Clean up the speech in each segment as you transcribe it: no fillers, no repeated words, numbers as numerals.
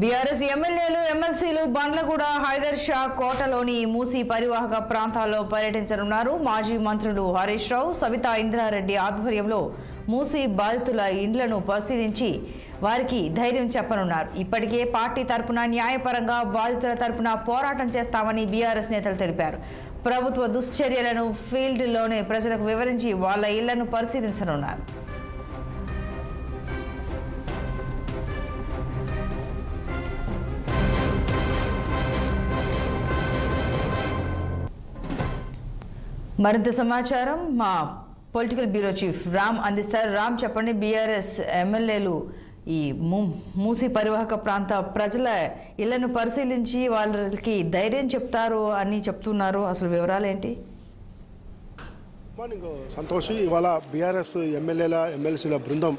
BRS ఎమ్మెల్యేలు ఎమ్మెల్సీలు బండ్లగూడ హైదర్ షా కోటలోని మూసీ పరివాహక ప్రాంతాల్లో పర్యటించనున్నారు. మాజీ మంత్రులు హరీష్ రావు, సబితా ఇంద్రారెడ్డి ఆధ్వర్యంలో మూసీ బాధితుల ఇండ్లను పరిశీలించి వారికి ధైర్యం చెప్పనున్నారు. ఇప్పటికే పార్టీ తరపున న్యాయపరంగా బాధితుల తరపున పోరాటం చేస్తామని బీఆర్ఎస్ నేతలు తెలిపారు. ప్రభుత్వ దుశ్చర్యలను ఫీల్డ్లోనే ప్రజలకు వివరించి వాళ్ళ ఇళ్లను పరిశీలించనున్నారు. మరింత సమాచారం మా పొలిటికల్ బ్యూరో చీఫ్ రామ్ అందిస్తారు. రామ్, చెప్పండి, బీఆర్ఎస్ ఎమ్మెల్యేలు ఈ మూసీ పరివాహక ప్రాంత ప్రజల ఇళ్లను పరిశీలించి వాళ్ళకి ధైర్యం చెప్తారు అని చెప్తున్నారు. అసలు వివరాలు ఏంటి? మార్నింగ్ సంతోష్, ఇవాళ బీఆర్ఎస్ ఎమ్మెల్యేల ఎమ్మెల్సీల బృందం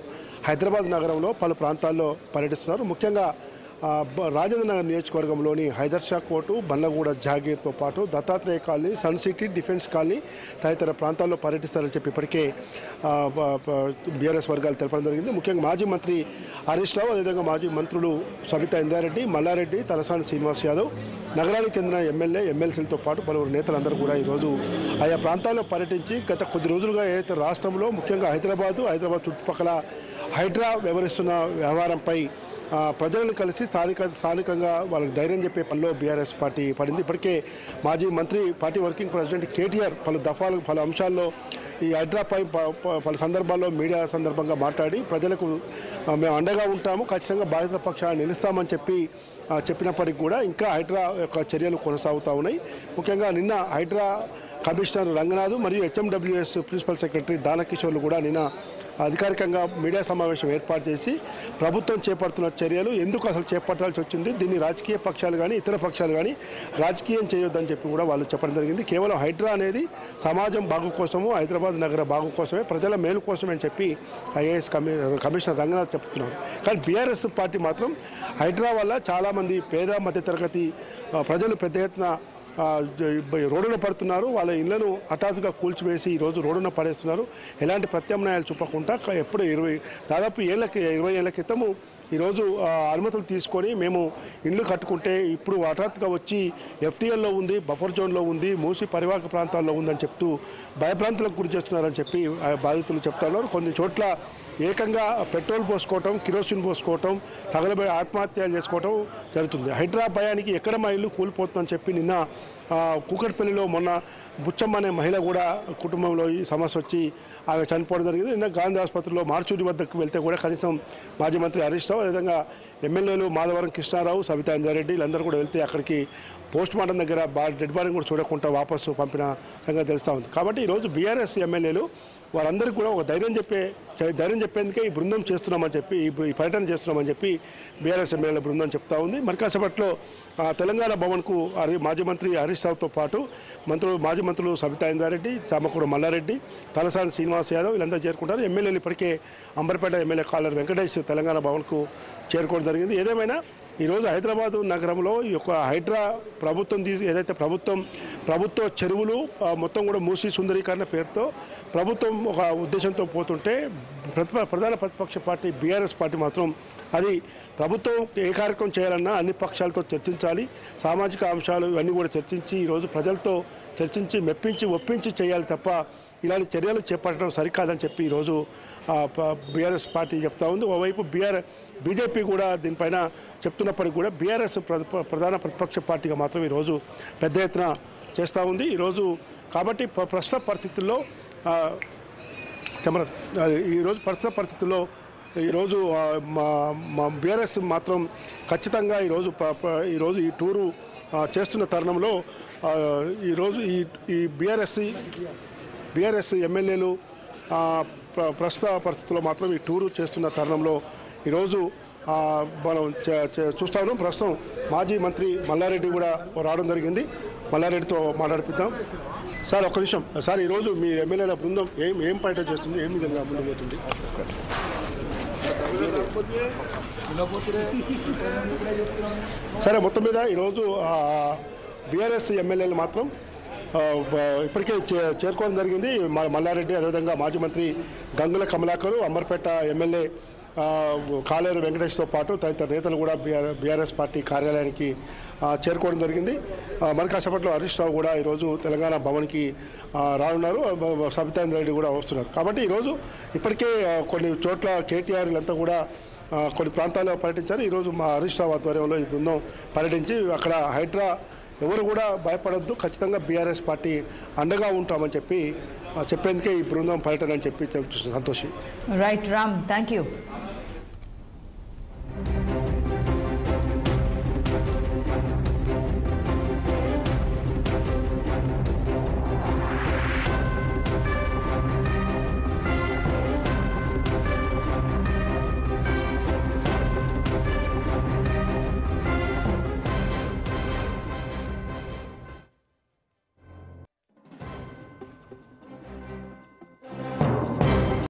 హైదరాబాద్ నగరంలో పలు ప్రాంతాల్లో పర్యటిస్తున్నారు. ముఖ్యంగా రాజేంద్ర నగర్ నియోజకవర్గంలోని హైదర్ షా కోర్టు, బండ్లగూడ జాగీర్తో పాటు Dattatreya Colony, Sun City, Defence Colony తదితర ప్రాంతాల్లో పర్యటిస్తారని చెప్పి ఇప్పటికే బీఆర్ఎస్ వర్గాలు తెలపడం జరిగింది. ముఖ్యంగా మాజీ మంత్రి హరీష్ రావు, అదేవిధంగా మాజీ మంత్రులు సబితా ఇంద్రారెడ్డి, మల్లారెడ్డి, తలసాని శ్రీనివాస్ యాదవ్, నగరానికి చెందిన ఎమ్మెల్యే ఎమ్మెల్సీలతో పాటు పలువురు నేతలందరూ కూడా ఈరోజు ఆయా ప్రాంతాల్లో పర్యటించి గత కొద్ది రోజులుగా ఏదైతే రాష్ట్రంలో ముఖ్యంగా హైదరాబాద్ చుట్టుపక్కల హైడ్రా వ్యవహరిస్తున్న వ్యవహారంపై ప్రజలను కలిసి స్థానికంగా వాళ్ళకి ధైర్యం చెప్పే పనిలో బీఆర్ఎస్ పార్టీ పడింది. ఇప్పటికే మాజీ మంత్రి, పార్టీ వర్కింగ్ ప్రెసిడెంట్ కేటీఆర్ పలు అంశాల్లో ఈ హైడ్రాపై పలు సందర్భాల్లో మీడియా సందర్భంగా మాట్లాడి ప్రజలకు మేము అండగా ఉంటాము, ఖచ్చితంగా బాధితుల పక్షాన్ని నిలుస్తామని చెప్పినప్పటికీ కూడా ఇంకా హైడ్రా యొక్క చర్యలు కొనసాగుతూ ఉన్నాయి. ముఖ్యంగా నిన్న హైడ్రా కమిషనర్ రంగనాథ్ మరియు హెచ్ఎండబ్ల్యూఎస్ ప్రిన్సిపల్ సెక్రటరీ దానకిషోర్లు కూడా నిన్న అధికారికంగా మీడియా సమావేశం ఏర్పాటు చేసి ప్రభుత్వం చేపడుతున్న చర్యలు ఎందుకు అసలు చేపట్టాల్సి వచ్చింది, దీన్ని రాజకీయ పక్షాలు కానీ ఇతర పక్షాలు కానీ రాజకీయం చేయొద్దని చెప్పి కూడా వాళ్ళు చెప్పడం జరిగింది. కేవలం హైడ్రా అనేది సమాజం బాగు కోసము, హైదరాబాద్ నగర బాగు కోసమే, ప్రజల మేలు కోసమే అని చెప్పి ఐఏఎస్ కమిషనర్ రంగనాథ్ చెప్తున్నారు. కానీ బీఆర్ఎస్ పార్టీ మాత్రం హైడ్రా వల్ల చాలామంది పేద మధ్యతరగతి ప్రజలు పెద్ద ఎత్తున రోడ్డున పడుతున్నారు. వాళ్ళ ఇళ్లను హఠాత్తుగా కూల్చివేసి ఈరోజు రోడ్డున పడేస్తున్నారు. ఎలాంటి ప్రత్యామ్నాయాలు చూపకుండా ఎప్పుడు దాదాపు 20 ఏళ్ల క్రితము ఈరోజు అనుమతులు తీసుకొని మేము ఇళ్ళు కట్టుకుంటే ఇప్పుడు హఠాత్తుగా వచ్చి ఎఫ్టీఎల్లో ఉంది, బఫర్ జోన్లో ఉంది, మూసి పరివాహక ప్రాంతాల్లో ఉందని చెప్తూ భయభ్రాంతులకు గురి చేస్తున్నారని చెప్పి బాధితులు చెప్తున్నారు. కొన్ని చోట్ల ఏకంగా పెట్రోల్ పోసుకోవటం, కిరోసిన్ పోసుకోవటం, తగలబడి ఆత్మహత్యలు చేసుకోవటం జరుగుతుంది. హైడ్రా భయానికి ఎక్కడ మా ఇల్లు కూలిపోతుందని చెప్పి నిన్న కూకట్పల్లిలో మొన్న బుచ్చమ్మ అనే మహిళ కూడా కుటుంబంలో ఈ సమస్య వచ్చి ఆమె చనిపోవడం జరిగింది. నిన్న గాంధీ ఆసుపత్రిలో మార్చూరి వద్దకు వెళ్తే కూడా కనీసం మాజీ మంత్రి హరీష్ రావు, అదేవిధంగా ఎమ్మెల్యేలు మాధవరం కృష్ణారావు, సబితా ఇంద్రారెడ్డి వీళ్ళందరూ కూడా వెళ్తే అక్కడికి పోస్ట్ మార్టం దగ్గర డెడ్ బాడీని కూడా చూడకుండా వాపసు పంపిన సంగతి తెలుస్తూ ఉంది. కాబట్టి ఈరోజు బీఆర్ఎస్ ఎమ్మెల్యేలు వారందరికీ కూడా ఒక ధైర్యం చెప్పేందుకే ఈ బృందం చేస్తున్నామని చెప్పి ఈ పర్యటన చేస్తున్నామని చెప్పి బీఆర్ఎస్ ఎమ్మెల్యేల బృందం చెప్తా ఉంది. మరి కాసేపట్లో తెలంగాణ భవన్కు మాజీ మంత్రి హరీష్ రావుతో పాటు మాజీ మంత్రులు సబితా ఇంద్రారెడ్డి, చామకూర మల్లారెడ్డి, తలసాని శ్రీనివాస్ యాదవ్ వీళ్ళంతా చేరుకుంటారు. ఎమ్మెల్యేలు ఇప్పటికే అంబర్పేట ఎమ్మెల్యే కాలర్ వెంకటేష్ తెలంగాణ భవన్కు చేరుకోవడం జరిగింది. ఏదేమైనా ఈరోజు హైదరాబాదు నగరంలో ఈ యొక్క హైడ్రా ప్రభుత్వం ఏదైతే ప్రభుత్వ చెరువులు మొత్తం కూడా మూసీ సుందరీకరణ పేరుతో ప్రభుత్వం ఒక ఉద్దేశంతో పోతుంటే ప్రధాన ప్రతిపక్ష పార్టీ బీఆర్ఎస్ పార్టీ మాత్రం అది ప్రభుత్వం ఏ కార్యక్రమం చేయాలన్నా అన్ని పక్షాలతో చర్చించాలి, సామాజిక అంశాలు ఇవన్నీ కూడా చర్చించి ఈరోజు ప్రజలతో చర్చించి మెప్పించి ఒప్పించి చేయాలి తప్ప ఇలాంటి చర్యలు చేపట్టడం సరికాదని చెప్పి ఈరోజు బీఆర్ఎస్ పార్టీ చెప్తా ఉంది. ఓవైపు బీజేపీ కూడా దీనిపైన చెప్తున్నప్పటికీ కూడా బీఆర్ఎస్ ప్రధాన ప్రతిపక్ష పార్టీగా మాత్రం ఈరోజు పెద్ద ఎత్తున చేస్తూ ఉంది. ఈరోజు కాబట్టి ప్రస్తుత పరిస్థితుల్లో ఈరోజు మా బీఆర్ఎస్ మాత్రం ఖచ్చితంగా ఈరోజు ఈ టూరు చేస్తున్న తరుణంలో ఈరోజు ఈ బీఆర్ఎస్ ఎమ్మెల్యేలు ప్రస్తుత పరిస్థితుల్లో మాత్రం ఈ టూరు చేస్తున్న తరుణంలో ఈరోజు మనం చూస్తా ఉన్నాం. ప్రస్తుతం మాజీ మంత్రి మల్లారెడ్డి కూడా రావడం జరిగింది. మల్లారెడ్డితో మాట్లాడిపిద్దాం. సార్, ఒక్క నిమిషం సార్, ఈరోజు మీ ఎమ్మెల్యేల బృందం ఏం పర్యటన చేస్తుంది, ఏం విధంగా ముందు పోతుంది? సరే, మొత్తం మీద ఈరోజు బీఆర్ఎస్ ఎమ్మెల్యేలు మాత్రం ఇప్పటికే చేరుకోవడం జరిగింది. మల్లారెడ్డి, అదేవిధంగా మాజీ మంత్రి గంగుల కమలాకర్, అంబర్పేట ఎమ్మెల్యే కాలేరు వెంకటేష్తో పాటు తదితర నేతలు కూడా బీఆర్ఎస్ పార్టీ కార్యాలయానికి చేరుకోవడం జరిగింది. మరి కాసేపట్లో హరీష్ రావు కూడా ఈరోజు తెలంగాణ భవన్కి రానున్నారు. సబితా ఇంద్రారెడ్డి కూడా వస్తున్నారు. కాబట్టి ఈరోజు ఇప్పటికే కొన్ని చోట్ల కేటీఆర్ వీళ్ళంతా కూడా కొన్ని ప్రాంతాల్లో పర్యటించారు. ఈరోజు మా హరీష్ రావు ఆధ్వర్యంలో ఈ బృందం పర్యటించి అక్కడ హైడ్రా ఎవరు కూడా భయపడొద్దు, ఖచ్చితంగా బీఆర్ఎస్ పార్టీ అండగా ఉంటామని చెప్పేందుకే ఈ బృందం పర్యటన అని చెప్పి Santoshi. Right Ram, thank you.